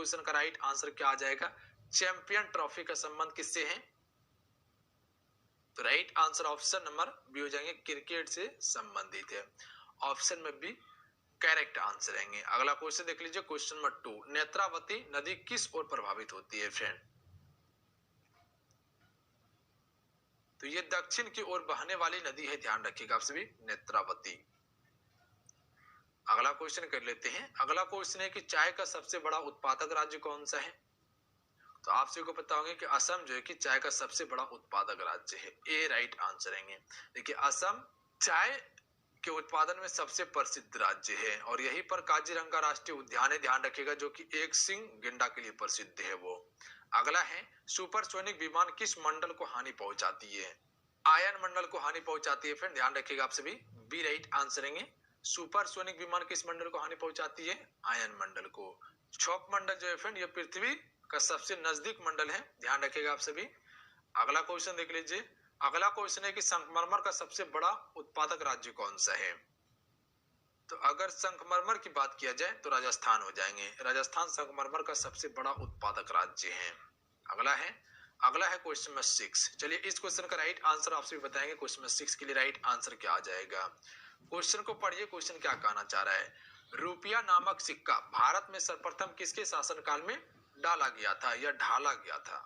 Question का right answer क्या आ जाएगा? चैंपियन ट्रॉफी का संबंध किससे है? तो right answer option number B हो जाएंगे, क्रिकेट से संबंधित है। ऑप्शन में बी करेक्ट आंसर रहेंगे। अगला क्वेश्चन देख लीजिए, क्वेश्चन नंबर 2, नेत्रावती नदी किस ओर प्रभावित होती है फ्रेंड? तो ये दक्षिण की ओर बहने वाली नदी है, ध्यान रखिएगा आप सभी, नेत्रावती। अगला क्वेश्चन कर लेते हैं। अगला क्वेश्चन है कि चाय का सबसे बड़ा उत्पादक राज्य कौन सा है? तो आप सभी को पता होगा कि असम जो है कि चाय का सबसे बड़ा उत्पादक राज्य है। ए राइट आंसर रहेंगे। देखिए असम चाय के उत्पादन में सबसे प्रसिद्ध राज्य है और यहीं पर काजीरंगा राष्ट्रीय उद्यान है, ध्यान रखिएगा, जो कि एक सिंह गेंडा के लिए प्रसिद्ध है वो। अगला है, सुपरसोनिक विमान किस मंडल को हानि पहुंचाती है? आयन मंडल को हानि पहुंचाती है फ्रेंड, ध्यान रखिएगा आप सभी, बी राइट आंसर रहेंगे। सुपरसोनिक विमान किस मंडल को हानि पहुंचाती है? आयन मंडल को। क्षोभ मंडल जो है फ्रेंड ये पृथ्वी का सबसे नजदीक मंडल है, ध्यान रखिएगा आप सभी। अगला क्वेश्चन देख लीजिए। अगला क्वेश्चन है कि संगमरमर का सबसे बड़ा उत्पादक राज्य कौन सा है? तो अगर संगमरमर की बात किया जाए तो राजस्थान हो जाएंगे। राजस्थान संगमरमर का सबसे बड़ा उत्पादक राज्य है। अगला है क्वेश्चन नंबर 6। चलिए इस क्वेश्चन का राइट आंसर आपसे बताएंगे। क्वेश्चन नंबर 6 के लिए राइट आंसर क्या आ जाएगा? क्वेश्चन को पढ़िए, क्वेश्चन क्या कहना चाह रहा है। रुपया नामक सिक्का भारत में सर्वप्रथम किसके शासनकाल में डाला गया था या ढाला गया था?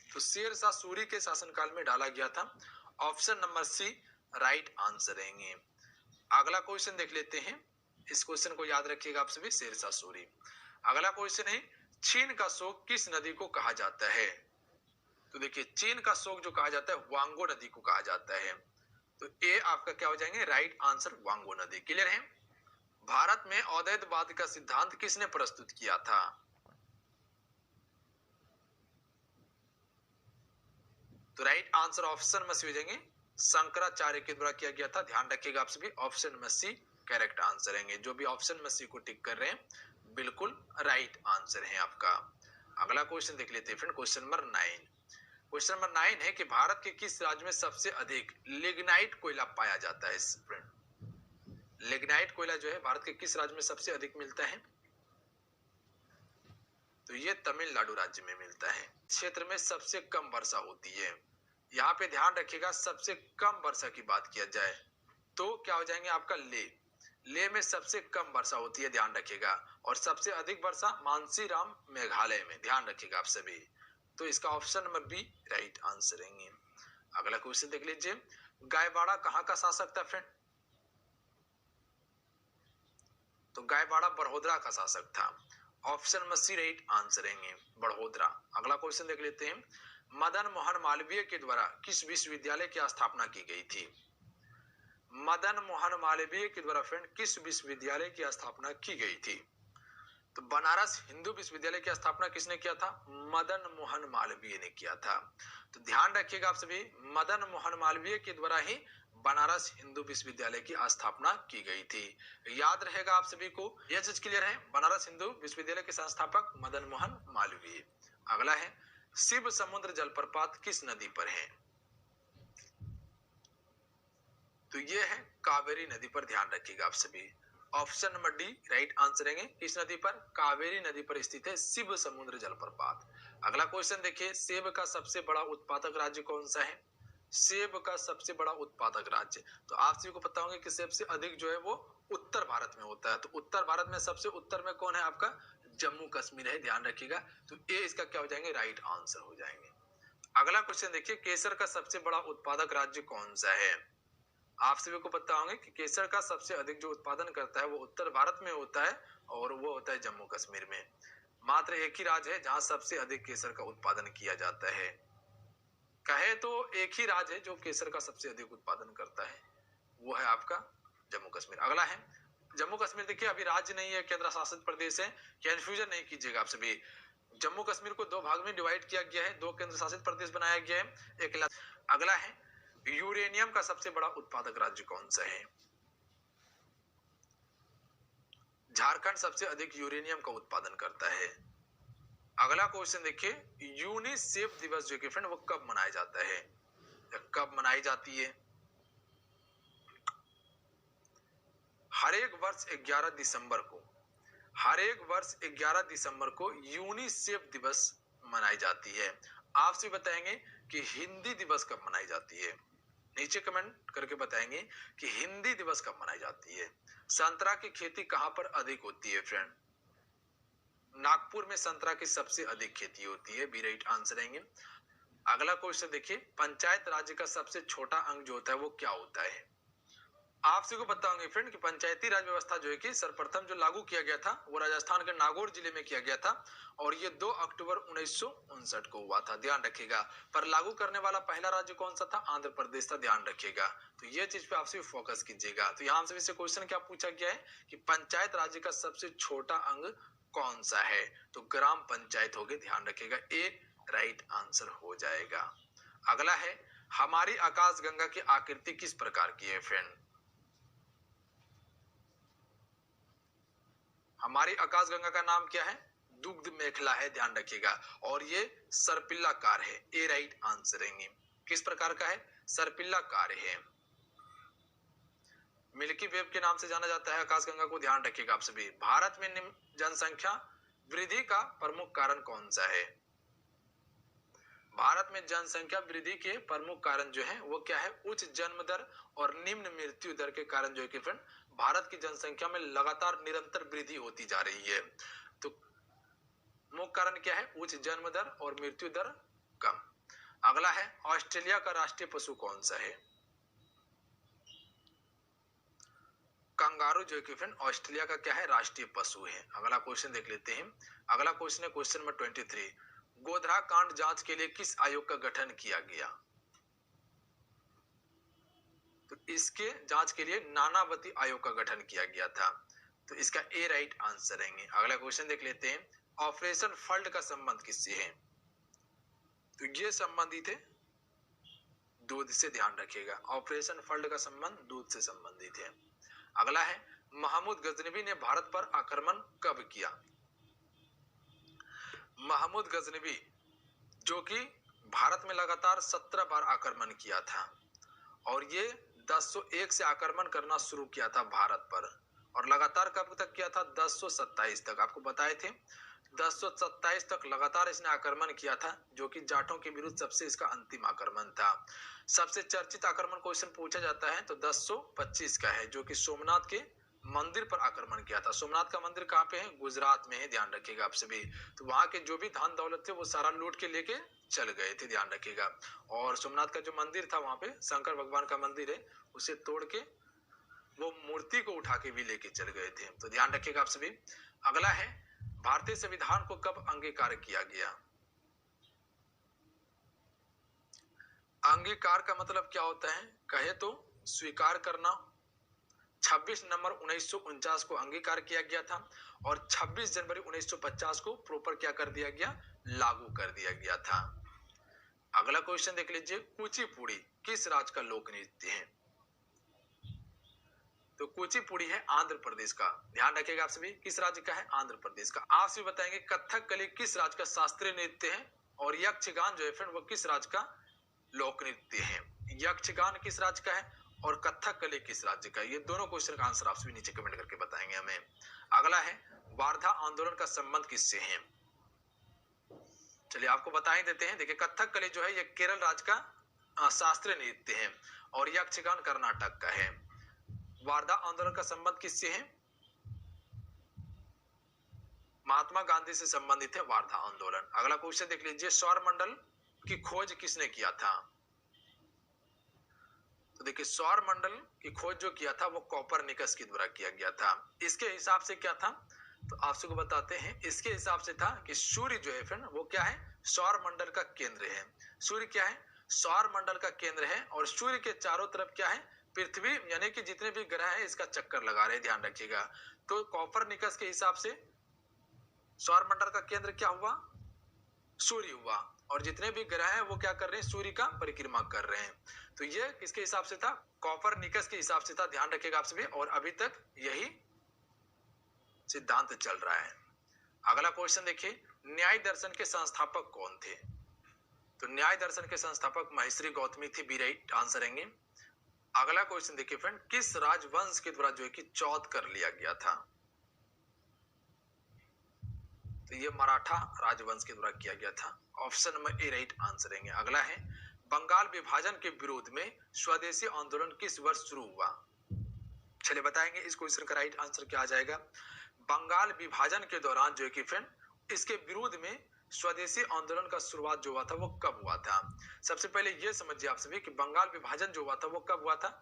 तो शेरशाह सूरी के शासनकाल में डाला गया था। Option number C right answer रहेंगे। अगला क्वेश्चन देख लेते हैं। इस क्वेश्चन को याद रखिएगा आप सभी, शेरशाह सूरी। अगला क्वेश्चन है, चीन का शोक किस नदी को कहा जाता है? तो देखिए चीन का शोक जो कहा जाता है वांगो नदी को कहा जाता है। तो ए आपका क्या हो जाएंगे? राइट आंसर वांगो नदी। क्लियर है? भारत में अद्वैतवाद का सिद्धांत किसने प्रस्तुत किया था? तो राइट आंसर ऑप्शन में सी हो जाएंगे, शंकराचार्य के द्वारा किया गया था। ध्यान रखिएगा आप सभी, ऑप्शन में सी करेक्ट आंसर रहेंगे। जो भी ऑप्शन में सी को टिक कर रहे हैं बिल्कुल राइट आंसर है आपका। अगला क्वेश्चन देख लेते हैं friend, question number 9। Question number 9 है कि भारत के किस राज्य में सबसे अधिक लिग्नाइट कोयला पाया जाता है? फ्रेंड लिग्नाइट कोयला जो है भारत के किस राज्य में सबसे अधिक मिलता है? तो ये तमिलनाडु राज्य में मिलता है। क्षेत्र में सबसे कम वर्षा होती है। यहाँ पे ध्यान रखिएगा, सबसे कम वर्षा की बात किया जाए तो क्या हो जाएंगे आपका? ले में सबसे कम वर्षा होती है, ध्यान रखिएगा। और सबसे अधिक वर्षा मानसीराम मेघालय में, ध्यान रखिएगा आप सभी। तो इसका option number B right answer रहेंगे। अगला क्वेश्चन देख लीजिए, गायवाड़ा कहाँ का शासक था फ्रेंड? तो गायवाड़ा बड़ोदरा का शासक था। ऑप्शन में सी राइट आंसर रहेंगे, बड़ोदरा। अगला क्वेश्चन देख लेते हैं, मदन मोहन मालवीय के द्वारा किस विश्वविद्यालय की स्थापना की गई थी? मदन मोहन मालवीय के द्वारा फ्रेंड किस विश्वविद्यालय की स्थापना की गई थी? तो बनारस हिंदू विश्वविद्यालय की स्थापना किसने किया था? मदन मोहन मालवीय ने किया था। तो ध्यान रखिएगा आप सभी, मदन मोहन मालवीय के द्वारा ही बनारस हिंदू विश्वविद्यालय की स्थापना की गई थी। याद रहेगा आप सभी को, यह चीज क्लियर है। बनारस हिंदू विश्वविद्यालय के संस्थापक मदन मोहन मालवीय। अगला है, शिव समुद्र जलप्रपात किस नदी पर है? तो ये है कावेरी नदी पर, ध्यान रखिएगा आप सभी। Option number D right answer रहेंगे। किस नदी पर? कावेरी नदी पर स्थित है शिव समुद्र जलप्रपात। अगला क्वेश्चन देखिए, सेब का सबसे बड़ा उत्पादक राज्य कौन सा है? सेब का सबसे बड़ा उत्पादक राज्य, तो आप सभी को पता होगा कि सबसे अधिक जो है वो उत्तर भारत में होता है। तो उत्तर भारत में सबसे उत्तर में कौन है आपका? जम्मू कश्मीर है, ध्यान रखिएगा। तो ये इसका क्या हो जाएंगे? राइट आंसर हो जाएंगे। अगला क्वेश्चन देखिए, केसर का सबसे बड़ा उत्पादक राज्य कौन सा है? आप सभी को पता होगा कि केसर का सबसे अधिक जो उत्पादन करता है वो उत्तर भारत में होता है और वो होता है जम्मू कश्मीर में। मात्र एक ही राज्य है जहां सबसे अधिक केसर का उत्पादन किया जाता है। कहे तो एक ही राज्य है जो केसर का सबसे अधिक उत्पादन करता है, वो है आपका जम्मू कश्मीर। अगला है, जम्मू कश्मीर देखिए अभी राज्य नहीं है, केंद्र शासित प्रदेश है। कंफ्यूजन नहीं कीजिएगा आप सभी। जम्मू कश्मीर को दो भाग में डिवाइड किया गया है, दो केंद्र शासित प्रदेश बनाया गया है, एक। अगला है, यूरेनियम का सबसे बड़ा उत्पादक राज्य कौन सा है? झारखंड सबसे अधिक यूरेनियम का उत्पादन करता है। अगला क्वेश्चन देखिए, यूनिसेफ दिवस जो कि फ्रेंड वो कब मनाया जाता है या कब मनाई जाती है? हर एक वर्ष 11 दिसंबर को हर एक वर्ष 11 दिसंबर को यूनिसेफ दिवस मनाई जाती है। आपसे बताएंगे कि हिंदी दिवस कब मनाई जाती है। नीचे कमेंट करके बताएंगे कि हिंदी दिवस कब मनाई जाती है। संतरा की खेती कहां पर अधिक होती है फ्रेंड? नागपुर में संतरा की सबसे अधिक खेती होती है, बी राइट आंसर रहेंगे। अगला क्वेश्चन देखिए, पंचायत राज्य का सबसे छोटा अंग जो होता है वो क्या होता है? आप सबको पता होंगे फ्रेंड कि पंचायती राज व्यवस्था जो है कि सर्वप्रथम जो लागू किया गया था वो राजस्थान के नागौर जिले में किया गया था और ये 2 अक्टूबर 1959 को हुआ था, ध्यान रखिएगा। पर लागू करने वाला पहला राज्य कौन सा था? आंध्र प्रदेश था, ध्यान रखिएगा। तो ये चीज पे आपसे फोकस कीजिएगा। तो यहाँ से क्वेश्चन क्या पूछा गया है कि पंचायत राज्य का सबसे छोटा अंग कौन सा है? तो ग्राम पंचायत होगी, ध्यान रखिएगा, ए राइट आंसर हो जाएगा। अगला है, हमारी आकाशगंगा की आकृति किस प्रकार की है फ्रेंड? हमारी आकाशगंगा का नाम क्या है? दुग्ध मेखला है, ध्यान रखिएगा। और ये सर्पिलाकार है, ए राइट आंसर रहेंगे। किस प्रकार का है? सर्पिलाकार है। मिल्की वेव के नाम से जाना जाता है आकाशगंगा को, ध्यान रखिएगा आप सभी। भारत में जनसंख्या वृद्धि का प्रमुख कारण कौन सा है? भारत में जनसंख्या वृद्धि के प्रमुख कारण जो है वो क्या है? उच्च जन्म दर और निम्न मृत्यु दर के कारण जो है कि फ्रेंड भारत की जनसंख्या में लगातार निरंतर वृद्धि होती जा रही है। तो मुख्य कारण क्या है? उच्च जन्म दर और मृत्यु दर कम। अगला है, ऑस्ट्रेलिया का राष्ट्रीय पशु कौन सा है? कंगारू जो है कि फ्रेंड ऑस्ट्रेलिया का क्या है? राष्ट्रीय पशु है। अगला क्वेश्चन देख लेते हैं। अगला क्वेश्चन है क्वेश्चन नंबर 23, गोधरा कांड जांच के लिए किस आयोग का गठन किया गया? तो इसके जांच के लिए नानावती आयोग का गठन किया गया था। तो इसका ए राइट आंसर रहेंगे। अगला क्वेश्चन देख लेते हैं, ऑपरेशन फ्लड का संबंध किससे है? तो ये संबंधित है दूध से, ध्यान रखिएगा। ऑपरेशन फ्लड का संबंध दूध से संबंधित है। अगला है, महमूद गजनवी ने भारत पर आक्रमण कब किया? महमूद गजनवी जो कि भारत में लगातार 17 बार आक्रमण किया था और ये 1001 से आक्रमण करना शुरू किया था भारत पर और लगातार कब तक किया था? 1027 तक। आपको बताए थे 1027 तक लगातार इसने आक्रमण किया था, जो कि जाटों के विरुद्ध सबसे इसका अंतिम आक्रमण था। सबसे चर्चित आक्रमण क्वेश्चन पूछा जाता है तो 1025 का है, जो कि सोमनाथ के मंदिर पर आक्रमण किया था। सोमनाथ का मंदिर कहाँ पे है? गुजरात में है, ध्यान रखिएगा आप सभी। तो वहां के जो भी धन दौलत थे वो सारा लूट के लेके चल गए थे, ध्यान रखिएगा। और सोमनाथ का जो मंदिर था वहां पे शंकर भगवान का मंदिर है, उसे तोड़ के वो मूर्ति को उठा के भी लेके चल गए थे। तो ध्यान रखिएगा आप सभी। अगला है, भारतीय संविधान को कब अंगीकार किया गया? अंगीकार का मतलब क्या होता है? कहे तो स्वीकार करना। 26 नवंबर 1949 को अंगीकार किया गया था और 26 जनवरी 1950 को प्रॉपर क्या कर दिया गया? लागू कर दिया गया था। अगला क्वेश्चन देख लीजिए, कुचिपुड़ी किस राज्य का लोक नृत्य है? तो कुचिपुड़ी है आंध्र प्रदेश का, ध्यान रखिएगा आप सभी। किस राज्य का है? आंध्र प्रदेश का। आप सभी बताएंगे कथकली किस राज्य का शास्त्रीय नृत्य है और यक्षगान जो है फ्रेंड वो किस राज्य का लोक नृत्य है? यक्षगान किस राज्य का है और कथकली किस राज्य का? ये दोनों क्वेश्चन का आंसर आप सभी नीचे कमेंट करके बताएंगे हमें। अगला है, वार्धा आंदोलन का संबंध किससे है? चलिए आपको बता ही देते हैं। देखिए कथकली जो है ये केरल राज्य का शास्त्रीय नृत्य है और यक्षगान कर्नाटक का है। वार्धा आंदोलन का संबंध किससे है? महात्मा गांधी से संबंधित है वार्धा आंदोलन। अगला क्वेश्चन देख लीजिए, सौर मंडल की खोज किसने किया था? तो देखिए सौर मंडल की खोज जो किया था वो कोपरनिकस के द्वारा किया गया था। इसके हिसाब से क्या था? तो आप सबको बताते हैं। इसके हिसाब से था कि सूर्य जो है फ्रेंड वो क्या है? सौर मंडल का केंद्र है। सूर्य क्या है? सौर मंडल का केंद्र है और सूर्य के चारों तरफ क्या है? पृथ्वी यानी कि जितने भी ग्रह हैं इसका चक्कर लगा रहे हैं, ध्यान रखिएगा। तो कोपरनिकस के हिसाब से सौर मंडल का केंद्र क्या हुआ? सूर्य हुआ और जितने भी ग्रह हैं वो क्या कर रहे हैं? सूर्य का परिक्रमा कर रहे हैं। तो ये किसके हिसाब से था? कोपरनिकस के हिसाब से था, ध्यान रखिएगा आप सभी। और अभी तक यही सिद्धांत चल रहा है। अगला क्वेश्चन देखिए, न्याय दर्शन के संस्थापक कौन थे? तो न्याय दर्शन के संस्थापक महिश्री गौतमी थी, बी राइट आंसर रहेंगे। अगला क्वेश्चन देखिए फ्रेंड, किस राजवंश के द्वारा जो है कि चौथ कर लिया गया था? तो ये मराठा राजवंश के द्वारा किया गया था। Option number A right answer है। अगला है बंगाल विभाजन के विरोध में स्वदेशी आंदोलन किस वर्ष शुरू हुआ? चलिए बताएंगे इस क्वेश्चन का राइट आंसर क्या आ जाएगा। बंगाल विभाजन के दौरान जो है कि फ्रेंड इसके विरोध में स्वदेशी आंदोलन का शुरुआत जो हुआ था वो कब हुआ था? सबसे पहले ये समझिए आप सभी कि बंगाल विभाजन जो हुआ था वो कब हुआ था?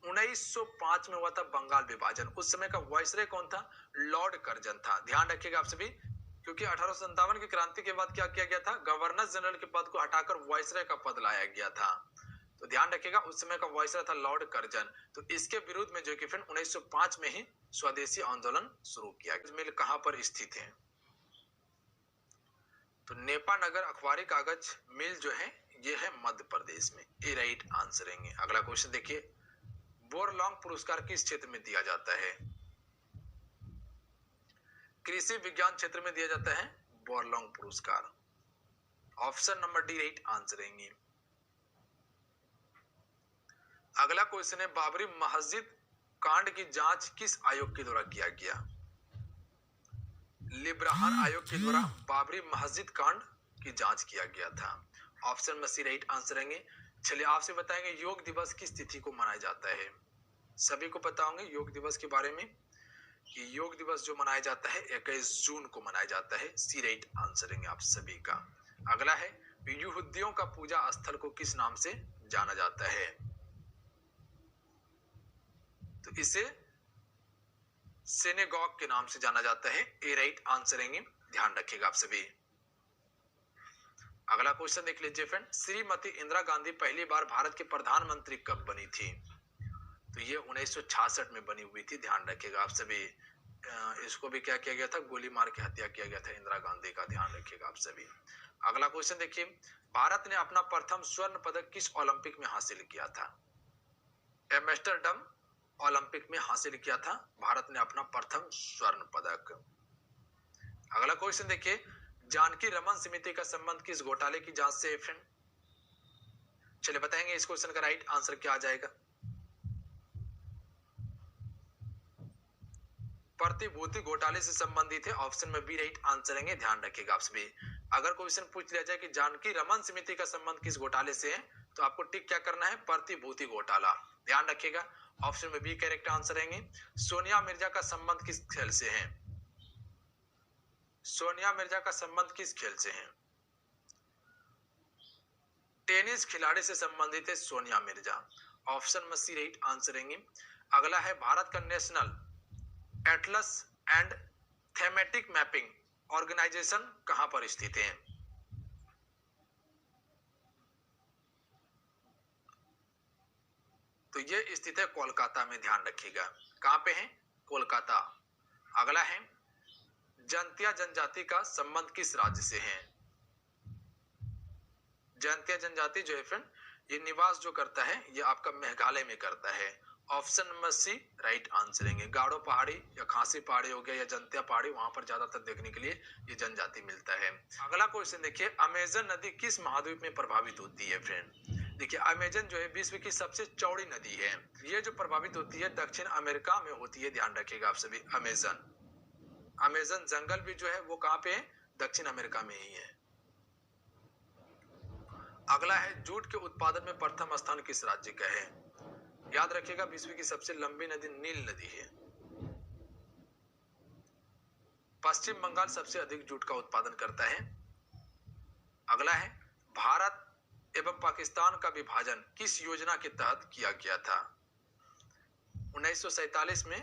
1905 में हुआ था बंगाल विभाजन। उस समय का वायसराय कौन था? लॉर्ड कर्जन था। ध्यान रखिएगा आप सभी, क्योंकि 1857 की क्रांति के बाद क्या किया गया था? गवर्नर जनरल के पद को हटाकर वायसराय का पद लाया गया था। तो ध्यान रखिएगा उस समय का वायसराय था लॉर्ड कर्जन। तो इसके विरोध में जो कि फ्रेंड 1905 में ही स्वदेशी आंदोलन शुरू किया गया। मिल कहां पर स्थित है? तो नेपानगर अखबारी कागज मिल जो है ये है मध्य प्रदेश में। ए राइट आंसर है। अगला क्वेश्चन देखिए, बोरलॉन्ग पुरस्कार किस क्षेत्र में दिया जाता है? कृषि विज्ञान क्षेत्र में दिया जाता है बोरलॉन्ग पुरस्कार। Option number D right answer है। अगला क्वेश्चन है, बाबरी मस्जिद कांड की जांच किस आयोग के द्वारा किया गया? लिब्राहन आयोग के द्वारा बाबरी मस्जिद कांड की जांच किया गया था। ऑप्शन में सी राइट आंसर है। चलिए आपसे बताएंगे योग दिवस किस तिथि को मनाया जाता है? सभी को पता होंगे योग दिवस के बारे में कि योग दिवस जो मनाया जाता है 21 जून को मनाया जाता है। सी राइट आंसर है आप सभी का। अगला है, यहूदियों का पूजा स्थल को किस नाम से जाना जाता है? तो इसे सिनेगॉग के नाम से जाना जाता है। ए राइट आंसर है। ध्यान रखिएगा आप सभी। अगला क्वेश्चन देख लीजिए फ्रेंड, श्रीमती इंदिरा गांधी पहली बार भारत के प्रधानमंत्री कब बनी थी? तो ये 1966 में बनी हुई थी। ध्यान रखिएगा आप सभी। इसको भी क्या किया गया था? गोली मार के हत्या किया गया था इंदिरा गांधी का। ध्यान रखिएगा आप सभी। अगला क्वेश्चन देखिए, भारत ने अपना प्रथम स्वर्ण पदक किस ओलंपिक में हासिल किया था? एम्स्टर्डम ओलंपिक में हासिल किया था भारत ने अपना प्रथम स्वर्ण पदक। अगला क्वेश्चन देखिए, जानकी रमन समिति का संबंध किस घोटाले की जांच से है फ्रेंड? चलिए बताएंगे इस क्वेश्चन का राइट आंसर क्या आ जाएगा। प्रतिभूति घोटाले से संबंधित है। ऑप्शन में बी राइट आंसर है। ध्यान रखिएगा आप सभी। अगर क्वेश्चन पूछ लिया जाए कि जानकी रमन समिति का संबंध किस घोटाले से है, तो आपको टिक क्या करना है? प्रतिभूति घोटाला। ध्यान रखिएगा ऑप्शन में बी करेक्ट आंसर है। सोनिया मिर्जा का संबंध किस खेल से है? सोनिया मिर्जा का संबंध किस खेल से है? टेनिस खिलाड़ी से संबंधित है सोनिया मिर्जा। ऑप्शन में सी राइट आंसर है। अगला है, भारत का national atlas and thematic mapping organisation कहां पर स्थित है? तो ये स्थित है कोलकाता में। ध्यान रखिएगा कहां पे है? कोलकाता। अगला है, जयंतिया जनजाति का संबंध किस राज्य से है? जयंतिया जनजाति जो है फ्रेंड ये निवास जो करता है ये आपका मेघालय में करता है। Option number C right answer है। गारो पहाड़ी या खासी पहाड़ी हो गया या जयंतिया पहाड़ी, वहां पर ज्यादातर देखने के लिए ये जनजाति मिलता है। अगला क्वेश्चन देखिए, अमेजन नदी किस महाद्वीप में प्रभावित होती है फ्रेंड? देखिए अमेजन जो है विश्व की सबसे चौड़ी नदी है। ये जो प्रभावित होती है दक्षिण अमेरिका में होती है। ध्यान रखिएगा आप सभी। अमेजन जंगल भी जो है वो कहां पे है? दक्षिण अमेरिका में ही है। अगला है, जूट के उत्पादन में प्रथम स्थान किस राज्य का है? याद रखिएगा विश्व की सबसे लंबी नदी नील नदी है। पश्चिम बंगाल सबसे अधिक जूट का उत्पादन करता है। अगला है, भारत एवं पाकिस्तान का विभाजन किस योजना के तहत किया गया था? 1947 में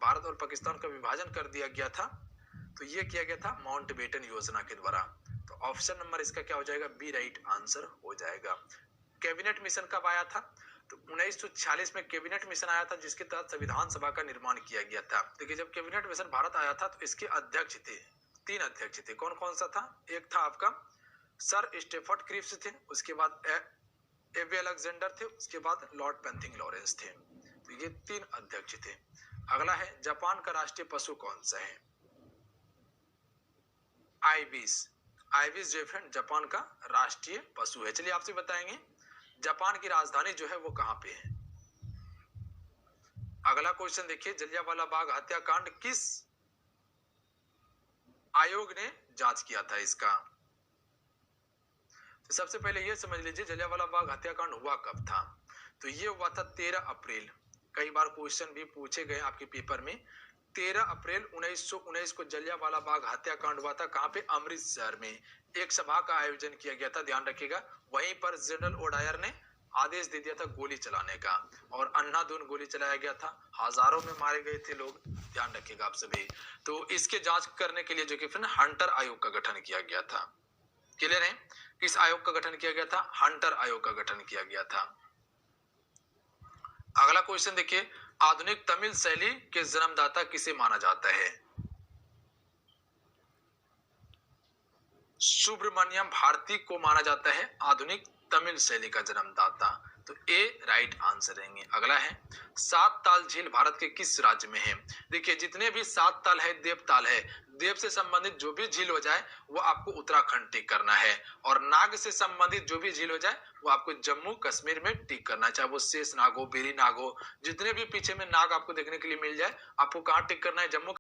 भारत और पाकिस्तान का विभाजन कर दिया गया था। तो ये किया गया था माउंटबेटन योजना के द्वारा। तो ऑप्शन नंबर इसका क्या हो जाएगा? बी राइट आंसर हो जाएगा। कैबिनेट मिशन कब आया था? तो 1946 में कैबिनेट मिशन आया था जिसके तहत संविधान सभा का निर्माण किया गया था। देखिए जब कैबिनेट मिशन भारत आया था तो इसके अध्यक्ष थे, 3 अध्यक्ष थे। कौन कौन सा था? एक था आपका सर स्टेफर्ड क्रिप्स थे, उसके बाद एबी अलेक्जेंडर थे, उसके बाद लॉर्ड पेंथिंग लॉरेंस थे। तो ये 3 अध्यक्ष थे। अगला है, जापान का राष्ट्रीय पशु कौन सा है? आइबिस। आइबिस जो है जापान का राष्ट्रीय पशु है। चलिए आपसे बताएंगे जापान की राजधानी जो है वो कहां पे है? अगला क्वेश्चन देखिए, जलियांवाला बाग हत्याकांड किस आयोग ने जांच किया था इसका? तो सबसे पहले ये समझ लीजिए जलियांवाला बाग हत्याकांड हुआ कब था। तो ये हुआ था 13 अप्रैल। कई बार क्वेश्चन भी पूछे गए आपके पेपर में। 13 अप्रैल 1919 को जलियांवाला बाग हत्याकांड हुआ था। कहाँ पे? अमृतसर में। एक सभा का आयोजन किया गया था, ध्यान रखिएगा। वहीं पर जनरल ओडायर ने आदेश दे दिया था गोली चलाने का, और अंधाधुंध गोली चलाया गया था। हजारों में मारे गए थे लोग, ध्यान रखिएगा आप सभी। तो इसके जांच करने के लिए जो कि फिर हंटर आयोग का गठन किया गया था। क्लियर है? किस आयोग का गठन किया गया था? हंटर आयोग का गठन किया गया था। अगला क्वेश्चन देखिए, आधुनिक तमिल शैली के जन्मदाता किसे माना जाता है? सुब्रमण्यम भारती को माना जाता है आधुनिक तमिल शैली का जन्मदाता। तो ए राइट आंसर रहेंगे। अगला है, सात ताल झील भारत के किस राज्य में है? देखिए जितने भी सात ताल है, देवताल है, देव से संबंधित जो भी झील हो जाए वो आपको उत्तराखंड टिक करना है, और नाग से संबंधित जो भी झील हो जाए वो आपको जम्मू कश्मीर में टिक करना है। चाहे वो शेष नाग हो, बेरी नाग हो, जितने भी पीछे में नाग आपको देखने के लिए मिल जाए, आपको कहाँ टिक करना है? जम्मू